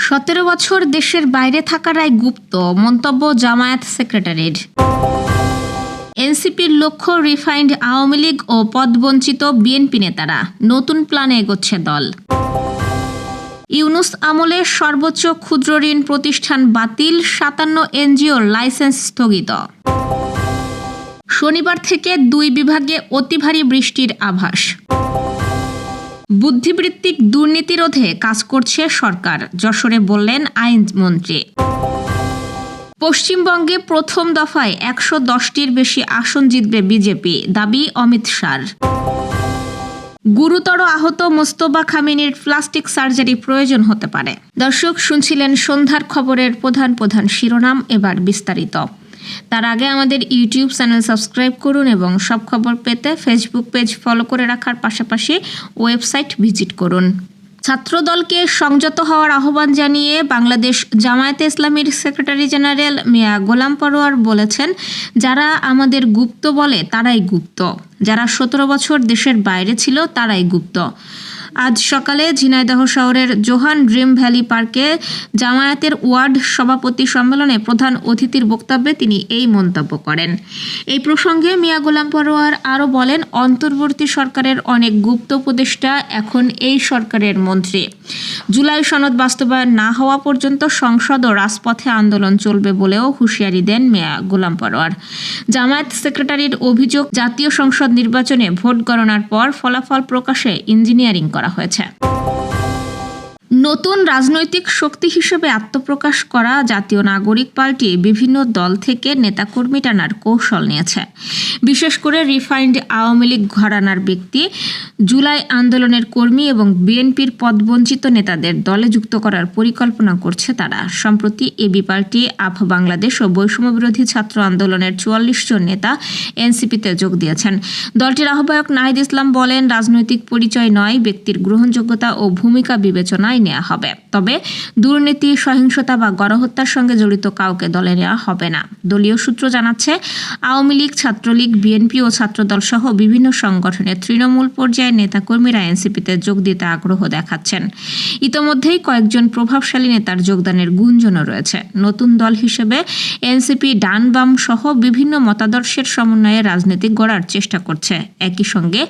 17 বছর দেশের বাইরে থাকারাই গুপ্ত, মন্তব্য জামায়াত সেক্রেটারির। এনসিপির লক্ষ্য রিফাইন্ড আওয়ামী লীগ ও পদবঞ্চিত বিএনপি নেতারা, নতুন প্ল্যানে এগোচ্ছে দল। ইউনূস আমলে সর্বোচ্চ ক্ষুদ্র ঋণ প্রতিষ্ঠান বাতিল, 57 এনজিওর লাইসেন্স স্থগিত। শনিবার থেকে 2 বিভাগে অতি ভারী বৃষ্টির আভাস। বুদ্ধিবৃত্তিক দুর্নীতি রোধে কাজ করছে সরকার, যশোরে বললেন আইনমন্ত্রী। পশ্চিমবঙ্গে প্রথম দফায় 110টির বেশি আসন জিতবে বিজেপি, দাবি অমিত শাহর। গুরুতর আহত মোস্তফা খামেনির প্লাস্টিক সার্জারি প্রয়োজন হতে পারে। দর্শক, শুনছিলেন সন্ধ্যার খবরের প্রধান শিরোনাম, এবার বিস্তারিত। তার আগে আমাদের ইউটিউব চ্যানেল সাবস্ক্রাইব করুন এবং সব খবর পেতে ফেসবুক পেজ ফলো করে রাখার পাশাপাশি ওয়েবসাইট ভিজিট করুন। ছাত্রদলকে সংযত হওয়ার আহ্বান জানিয়ে বাংলাদেশ জামায়াতে ইসলামীর সেক্রেটারি জেনারেল মিয়া গোলাম পরোয়ার বলেছেন, যারা আমাদের গুপ্ত বলে তারাই গুপ্ত, যারা 17 বছর দেশের বাইরে ছিল তারাই গুপ্ত। আজ সকালে ঝিনাইদহ শহরের জোহান ড্রিম ভ্যালি পার্কে জামায়াতের ওয়ার্ড সভাপতি সম্মেলনে প্রধান অতিথির বক্তব্যে তিনি এই মন্তব্য করেন। এই প্রসঙ্গে মিয়া গোলাম পরোয়ার আরও বলেন, অন্তর্বর্তী সরকারের অনেক গুপ্ত উপদেষ্টা এখন এই সরকারের মন্ত্রী। জুলাই সনদ বাস্তবায়ন না হওয়া পর্যন্ত সংসদ ও রাজপথে আন্দোলন চলবে বলেও হুঁশিয়ারি দেন মিয়া গোলাম পরোয়ার। জামায়াত সেক্রেটারির অভিযোগ, জাতীয় সংসদ নির্বাচনে ভোট গণনার পর ফলাফল প্রকাশে ইঞ্জিনিয়ারিং করা হয়েছে। নতুন রাজনৈতিক শক্তি হিসেবে আত্মপ্রকাশ করা জাতীয় নাগরিক পার্টি বিভিন্ন দল থেকে নেতাকর্মী টানার কৌশল নিয়েছে। বিশেষ করে রিফাইন্ড আওয়ামী লীগ ঘরানার ব্যক্তি, জুলাই আন্দোলনের কর্মী এবং বিএনপির পদবঞ্চিত নেতাদের দলে যুক্ত করার পরিকল্পনা করছে তারা। সম্প্রতি এবি পার্টি, আপ বাংলাদেশ ও বৈষম্যবিরোধী ছাত্র আন্দোলনের 44 জন নেতা এনসিপিতে যোগ দিয়েছেন। দলটির আহ্বায়ক নাহিদ ইসলাম বলেন, রাজনৈতিক পরিচয় নয়, ব্যক্তির গ্রহণযোগ্যতা ও ভূমিকা বিবেচনায় নেওয়া হবে, তবে দুর্নীতি, সহিংসতা বা গণহত্যার সঙ্গে জড়িত কাউকে দলে নেওয়া হবে না। দলীয় সূত্র জানাচ্ছে, আওয়ামী লীগ, ছাত্রলীগ, বিএনপি ও ছাত্রদল সহ বিভিন্ন সংগঠনের তৃণমূল পর্যায়ের নেতাকর্মীরা এনসিপিতে যোগ দিতে আগ্রহ দেখাচ্ছেন। ইতোমধ্যেই কয়েকজন প্রভাবশালী নেতার যোগদানের গুঞ্জনও রয়েছে। নতুন দল হিসেবে এনসিপি ডান বাম সহ বিভিন্ন মতাদর্শের সমন্বয়ে রাজনীতি গড়ার চেষ্টা করছে। একই সঙ্গে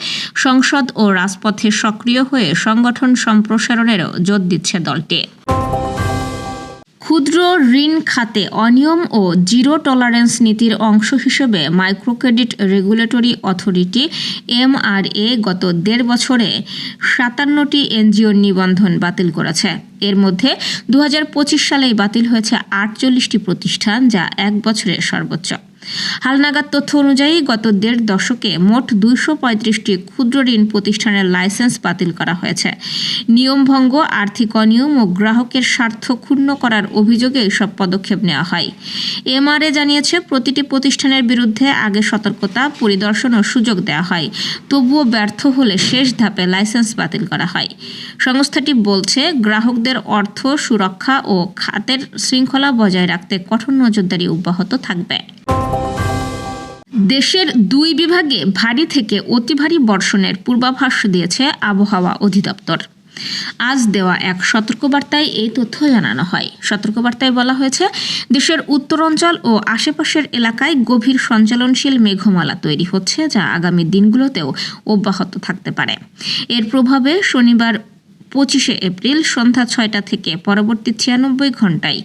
সংসদ ও রাজপথে সক্রিয় হয়ে সংগঠন সম্প্রসারণেরও জোর দিচ্ছে দলটি। ক্ষুদ্র ঋণ খাতে অনিয়ম ও জিরো টলারেন্স নীতির অংশ হিসেবে micro credit regulatory authority MRA গত 1.5 বছরে 57টি এনজিওর নিবন্ধন বাতিল করেছে। এর মধ্যে 2025 সালেই বাতিল হয়েছে 48টি প্রতিষ্ঠান, যা 1 বছরের সর্বোচ্চ। হালনাগাদ তথ্য অনুযায়ী গত 1.5 দশকে মোট 235টি ক্ষুদ্র ঋণ প্রতিষ্ঠানের লাইসেন্স বাতিল করা হয়েছে। নিয়মভঙ্গ, আর্থিক অনিয়ম ও গ্রাহকের স্বার্থ ক্ষুণ্ণ করার অভিযোগে এসব পদক্ষেপ নেওয়া হয়। MRA জানিয়েছে, প্রতিটি প্রতিষ্ঠানের বিরুদ্ধে আগে সতর্কতা, পরিদর্শন ও সুযোগ দেওয়া হয়, তবুও ব্যর্থ হলে শেষ ধাপে লাইসেন্স বাতিল করা হয়। সংস্থাটি বলছে, গ্রাহকদের অর্থ সুরক্ষা ও খাতের শৃঙ্খলা বজায় রাখতে কঠোর নজরদারি অব্যাহত থাকবে। দেশের 2 বিভাগে ভারী থেকে অতি ভারী বর্ষণের পূর্বাভাস দিয়েছে আবহাওয়া অধিদপ্তর। আজ দেওয়া এক সতর্কবার্তায় এই তথ্য জানানো হয়। সতর্কবার্তায় বলা হয়েছে, দেশের উত্তরাঞ্চল ও আশেপাশের এলাকায় গভীর সঞ্চালনশীল মেঘমালা তৈরি হচ্ছে, যা আগামী দিনগুলোতেও অব্যাহত থাকতে পারে। এর প্রভাবে শনিবার 25 এপ্রিল সন্ধ্যা 6টা থেকে পরবর্তী 96 ঘণ্টায়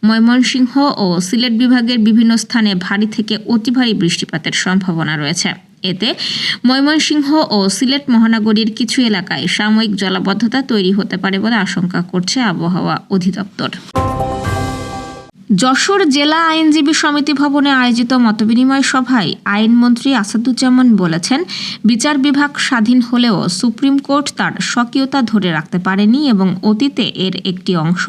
ময়মনসিংহ ও সিলেট বিভাগের বিভিন্ন স্থানে ভারী থেকে অতি ভারী বৃষ্টিপাতের সম্ভাবনা রয়েছে। এতে ময়মনসিংহ ও সিলেট মহানগরীর কিছু এলাকায় সাময়িক জলাবদ্ধতা তৈরি হতে পারে বলে আশঙ্কা করছে আবহাওয়া অধিদপ্তর। যশোর জেলা আইনজীবী সমিতি ভবনে আয়োজিত মতবিনিময় সভায় আইনমন্ত্রী আসাদুজ্জামান বলেছেন, বিচার বিভাগ স্বাধীন হলেও সুপ্রিম কোর্ট তার স্বকীয়তা ধরে রাখতে পারেনি এবং অতীতে এর একটি অংশ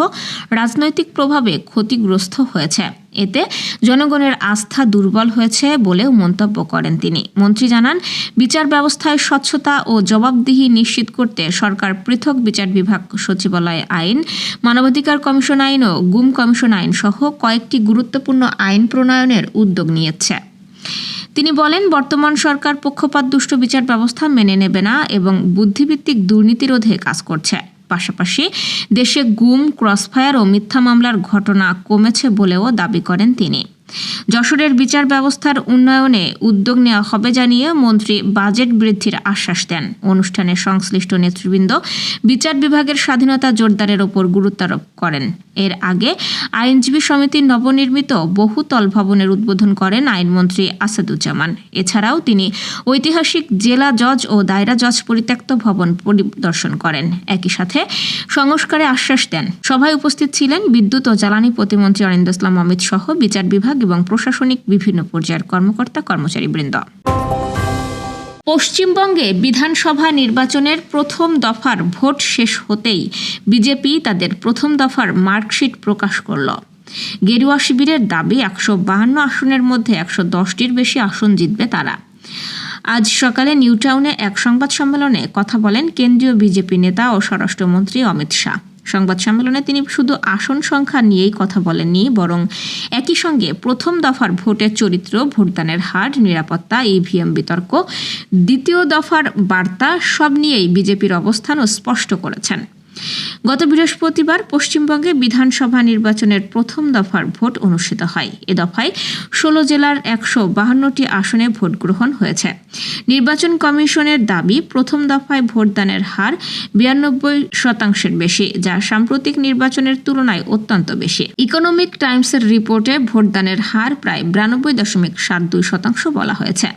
রাজনৈতিক প্রভাবে ক্ষতিগ্রস্ত হয়েছে। এতে জনগণের আস্থা দুর্বল হয়েছে বলেও মন্তব্য করেন তিনি। মন্ত্রী জানান, বিচার ব্যবস্থায় স্বচ্ছতা ও জবাবদিহি নিশ্চিত করতে সরকার পৃথক বিচার বিভাগ, সচিবালয় আইন, মানবাধিকার কমিশন আইন ও গুম কমিশন আইন সহ কয়েকটি গুরুত্বপূর্ণ আইন প্রণয়নের উদ্যোগ নিয়েছে। তিনি বলেন, বর্তমান সরকার পক্ষপাতদুষ্ট বিচার ব্যবস্থা মেনে নেবে না এবং বুদ্ধিভিত্তিক দুর্নীতি রোধে কাজ করছে। পাশাপাশি দেশে গুম, ক্রসফায়ার ও মিথ্যা মামলার ঘটনা কমেছে বলেও দাবি করেন তিনি। যশোরের বিচার ব্যবস্থার উন্নয়নে উদ্যোগ নেওয়া হবে জানিয়ে মন্ত্রী বাজেট বৃদ্ধির আশ্বাস দেন। অনুষ্ঠানে সংশ্লিষ্ট নেতৃবৃন্দ বিচার বিভাগের স্বাধীনতা জোরদারের ওপর গুরুত্ব আরোপ করেন। এর আগে আইনজীবী সমিতির নবনির্মিত বহুতল ভবনের উদ্বোধন করেন আইনমন্ত্রী আসাদুজ্জামান। এছাড়াও তিনি ঐতিহাসিক জেলা জজ ও দায়রা জজ পরিত্যক্ত ভবন পরিদর্শন করেন। একই সাথে সংস্কারে আশ্বাস দেন। সভায় উপস্থিত ছিলেন বিদ্যুৎ ও জ্বালানি প্রতিমন্ত্রী অনিন্দ্য ইসলাম অমিত সহ বিচার বিভাগ এবং প্রশাসনিক বিভিন্ন পর্যায়ের কর্মকর্তা কর্মচারীবৃন্দ। পশ্চিমবঙ্গে বিধানসভা নির্বাচনের প্রথম দফার ভোট শেষ হতেই বিজেপি তাদের প্রথম দফার মার্কশিট প্রকাশ করল। গেরুয়া শিবিরের দাবি 152 আসনের মধ্যে 110টির বেশি আসন জিতবে তারা। আজ সকালে নিউ টাউনে এক সংবাদ সম্মেলনে কথা বলেন কেন্দ্রীয় বিজেপি নেতা ও স্বরাষ্ট্রমন্ত্রী অমিত শাহ। সংবাদ সম্মেলনে তিনি শুধু আসন সংখ্যা নিয়েই কথা বলেননি, বরং একই সঙ্গে প্রথম দফার ভোটের চরিত্র, ভোটদানের হার, নিরাপত্তা, ইভিএম বিতর্ক, দ্বিতীয় দফার বার্তা সব নিয়েই বিজেপির অবস্থানও স্পষ্ট করেছেন। গত বৃহস্পতিবার পশ্চিমবঙ্গে বিধানসভা নির্বাচনের প্রথম দফার ভোট অনুষ্ঠিত হয়। এ দফায় 16 জেলার 152টি আসনে ভোট গ্রহণ হয়েছে। নির্বাচন কমিশনের দাবি, প্রথম দফায় ভোটদানের হার 92% বেশি, যা সাম্প্রতিক নির্বাচনের তুলনায় অত্যন্ত বেশি। ইকোনমিক টাইমসের রিপোর্টে ভোটদানের হার প্রায় 92.72% বলা হয়েছে।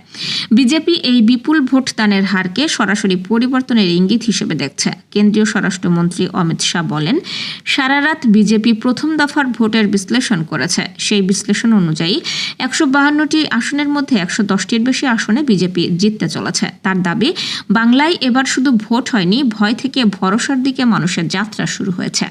বিজেপি এই বিপুল ভোটদানের হারকে সরাসরি পরিবর্তনের ইঙ্গিত হিসেবে দেখছে। কেন্দ্রীয় স্বরাষ্ট্রমন্ত্রী অমিত শাহ বলেন, সারা রাত বিজেপি প্রথম দফার ভোটের বিশ্লেষণ করেছে। সেই বিশ্লেষণ অনুযায়ী 152টি আসনের মধ্যে 110টির বেশি আসনে বিজেপি জিততে চলেছে। তার দাবি, বাংলায় এবার শুধু ভোট হয়নি, ভয় থেকে ভরসার দিকে মানুষের যাত্রা শুরু হয়েছে।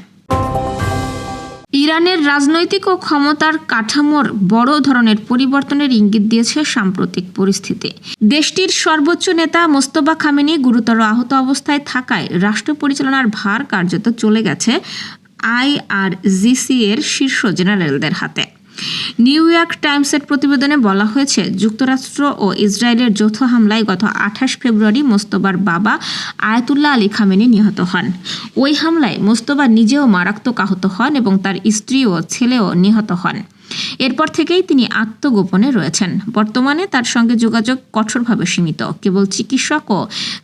ইরানের রাজনৈতিক ও ক্ষমতার কাঠামোর বড় ধরনের পরিবর্তনের ইঙ্গিত দিয়েছে সাম্প্রতিক পরিস্থিতি। দেশটির সর্বোচ্চ নেতা মোস্তফা খামেনি গুরুতর আহত অবস্থায় থাকায় রাষ্ট্র পরিচালনার ভার কার্যত চলে গেছে আইআরজিসি এর শীর্ষ জেনারেলদের হাতে। নিউ ইয়র্ক টাইমসের প্রতিবেদনে বলা হয়েছে, যুক্তরাষ্ট্র ও ইসরায়েলের যৌথ হামলায় গত 28 ফেব্রুয়ারি মোস্তফার বাবা আয়াতুল্লাহ আলী খামেনি নিহত হন। ওই হামলায় মোস্তফা নিজেও মারাত্মক আহত হন এবং তার স্ত্রী ও ছেলেও নিহত হন। এরপর থেকেই তিনি আত্মগোপনে রয়েছেন। বর্তমানে তার সঙ্গে যোগাযোগ কঠোরভাবে সীমিত। কেবল চিকিৎসক ও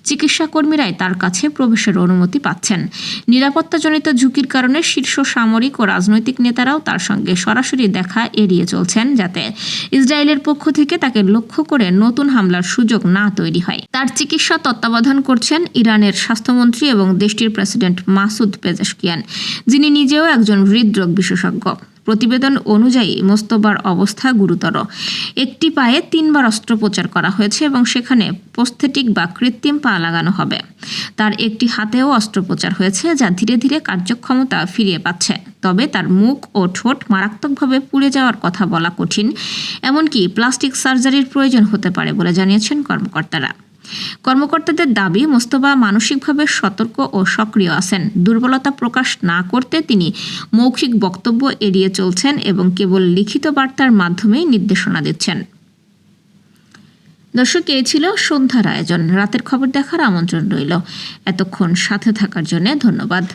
চিকিৎসাকর্মীরাই তার কাছে প্রবেশের অনুমতি পাচ্ছেন। নিরাপত্তাজনিত ঝুঁকির কারণে শীর্ষ সামরিক ও রাজনৈতিক নেতারাও তার সঙ্গে সরাসরি দেখা এড়িয়ে চলছেন, যাতে ইসরায়েলের পক্ষ থেকে তাকে লক্ষ্য করে নতুন হামলার সুযোগ না তৈরি হয়। তার চিকিৎসা তত্ত্বাবধান করছেন ইরানের স্বাস্থ্যমন্ত্রী এবং দেশটির প্রেসিডেন্ট মাসুদ পেজেশকিয়ান, যিনি নিজেও একজন হৃদরোগ বিশেষজ্ঞ। প্রতিবেদন অনুযায়ী মোস্তফার অবস্থা গুরুতর। একটি পায়ে 3 বার অস্ত্রোপচার করা হয়েছে এবং সেখানে প্রস্থেটিক বা কৃত্রিম পা লাগানো হবে। তার একটি হাতেও অস্ত্রোপচার হয়েছে, যা ধীরে ধীরে কার্যক্ষমতা ফিরিয়ে পাচ্ছে। তবে তার মুখ ও ঠোঁট মারাত্মকভাবে পুড়ে যাওয়ার কথা বলা কঠিন। এমনকি প্লাস্টিক সার্জারির প্রয়োজন হতে পারে বলে জানিয়েছেন কর্মকর্তাদের দাবি, মোস্তফা মানসিকভাবে সতর্ক ও সক্রিয় আছেন। দুর্বলতা প্রকাশ না করতে তিনি মৌখিক বক্তব্য এড়িয়ে চলছেন এবং কেবল লিখিত বার্তার মাধ্যমেই নির্দেশনা দিচ্ছেন। দর্শক, এই ছিল সন্ধ্যার আয়োজন। রাতের খবর দেখার আমন্ত্রণ রইল। এতক্ষণ সাথে থাকার জন্য ধন্যবাদ।